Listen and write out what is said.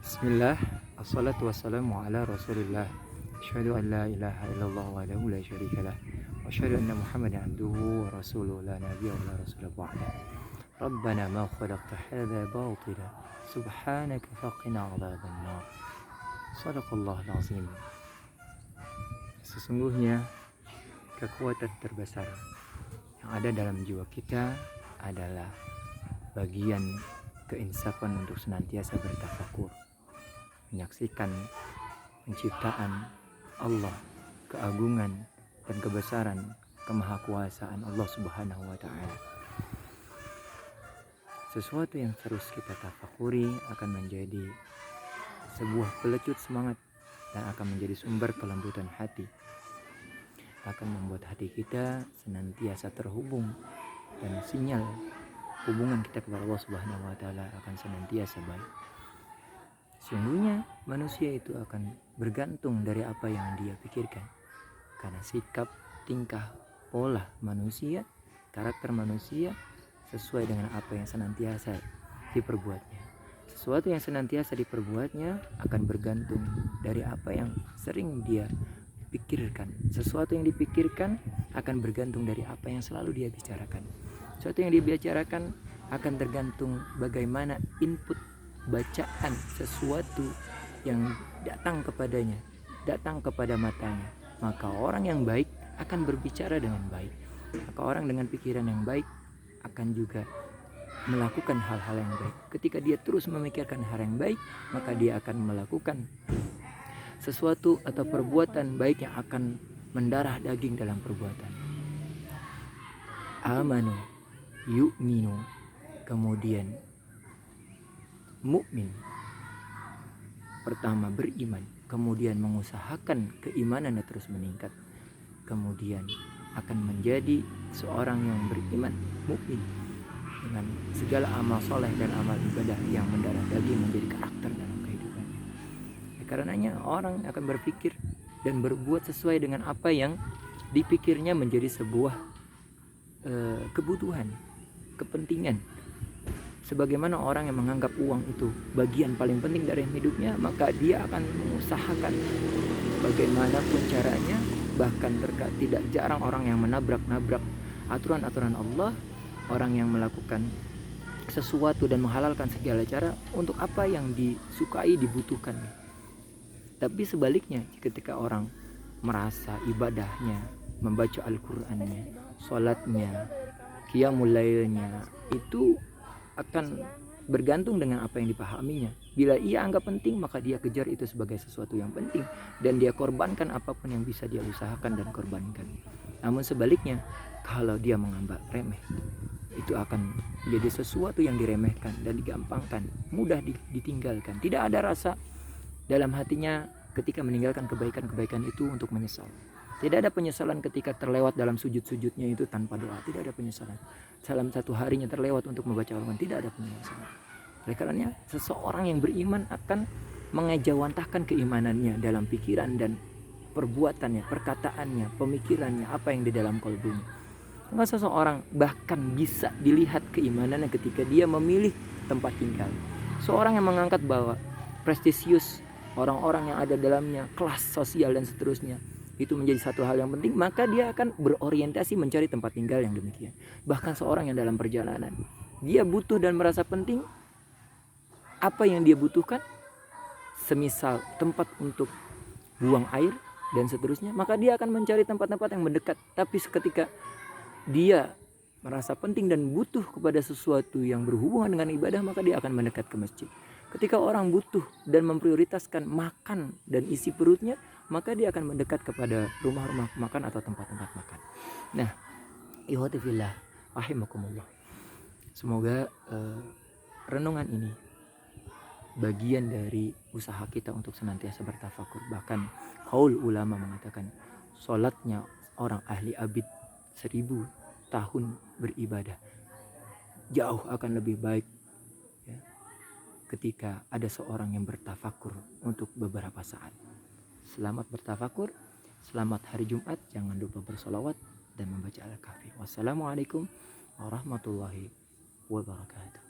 Bismillah, assalatu wassalamu ala rasulillah. Asyhadu an la ilaha illallah wahdahu la syarikalah. Wa asyhadu anna Muhammadan abduhu wa rasuluhu la nabiyya wa la rasula ba'da. Rabbana ma khalaqta hadza batila. Subhanaka faqina adzaban nar. Shadaqallahul azim. Sesungguhnya kekuatan terbesar yang ada dalam jiwa kita adalah bagian keinsafan untuk senantiasa bertafakur, menyaksikan penciptaan Allah, keagungan dan kebesaran kemahakuasaan Allah Subhanahu wa taala. Sesuatu yang terus kita tafakuri akan menjadi sebuah pelecut semangat dan akan menjadi sumber kelembutan hati, akan membuat hati kita senantiasa terhubung, dan sinyal hubungan kita kepada Allah Subhanahu wa taala akan senantiasa baik. Sungguhnya manusia itu akan bergantung dari apa yang dia pikirkan, karena sikap, tingkah, pola manusia, karakter manusia sesuai dengan apa yang senantiasa diperbuatnya. Sesuatu yang senantiasa diperbuatnya akan bergantung dari apa yang sering dia pikirkan. Sesuatu yang dipikirkan akan bergantung dari apa yang selalu dia bicarakan. Sesuatu yang dibicarakan akan tergantung bagaimana input bacaan sesuatu yang datang kepadanya, datang kepada matanya. Maka orang yang baik akan berbicara dengan baik. Maka orang dengan pikiran yang baik akan juga melakukan hal-hal yang baik. Ketika dia terus memikirkan hal yang baik, maka dia akan melakukan sesuatu atau perbuatan baik yang akan mendarah daging dalam perbuatan. Amanu, yu'minu, kemudian mukmin. Pertama beriman, kemudian mengusahakan keimanannya terus meningkat, kemudian akan menjadi seorang yang beriman, mukmin, dengan segala amal soleh dan amal ibadah yang mendarah daging menjadi karakter dalam kehidupannya. Karenanya orang akan berpikir dan berbuat sesuai dengan apa yang dipikirnya menjadi sebuah kebutuhan, kepentingan. Sebagaimana orang yang menganggap uang itu bagian paling penting dari hidupnya, maka dia akan mengusahakan bagaimanapun caranya. Bahkan tidak jarang orang yang menabrak-nabrak aturan-aturan Allah, orang yang melakukan sesuatu dan menghalalkan segala cara untuk apa yang disukai, dibutuhkan. Tapi sebaliknya, ketika orang merasa ibadahnya, membaca Al-Qur'annya, sholatnya, qiyamul lailnya itu akan bergantung dengan apa yang dipahaminya. Bila ia anggap penting, maka dia kejar itu sebagai sesuatu yang penting, dan dia korbankan apapun yang bisa dia usahakan dan korbankan. Namun sebaliknya, kalau dia menganggap remeh, itu akan menjadi sesuatu yang diremehkan dan digampangkan, mudah ditinggalkan. Tidak ada rasa dalam hatinya ketika meninggalkan kebaikan-kebaikan itu untuk menyesal. Tidak ada penyesalan ketika terlewat dalam sujud-sujudnya itu tanpa doa. Tidak ada penyesalan. Dalam satu harinya terlewat untuk membaca Al-Quran. Tidak ada penyesalan. Oleh karenanya, seseorang yang beriman akan mengejawantahkan keimanannya dalam pikiran dan perbuatannya, perkataannya, pemikirannya, apa yang di dalam kalbunya. Maka seseorang bahkan bisa dilihat keimanannya ketika dia memilih tempat tinggal. Seorang yang mengangkat bahwa prestisius, orang-orang yang ada dalamnya, kelas sosial dan seterusnya, itu menjadi satu hal yang penting, maka dia akan berorientasi mencari tempat tinggal yang demikian. Bahkan seorang yang dalam perjalanan, dia butuh dan merasa penting, apa yang dia butuhkan, semisal tempat untuk buang air dan seterusnya, maka dia akan mencari tempat-tempat yang mendekat. Tapi ketika dia merasa penting dan butuh kepada sesuatu yang berhubungan dengan ibadah, maka dia akan mendekat ke masjid. Ketika orang butuh dan memprioritaskan makan dan isi perutnya, maka dia akan mendekat kepada rumah-rumah makan atau tempat-tempat makan. Nah, ikhwati fillah rahimakumullah. Semoga renungan ini bagian dari usaha kita untuk senantiasa bertafakur. Bahkan qaul ulama mengatakan, salatnya orang ahli abid 1000 tahun beribadah jauh akan lebih baik ketika ada seorang yang bertafakur untuk beberapa saat. Selamat bertafakur, selamat hari Jumat, jangan lupa bersolawat dan membaca Al-Kahfi. Wassalamualaikum warahmatullahi wabarakatuh.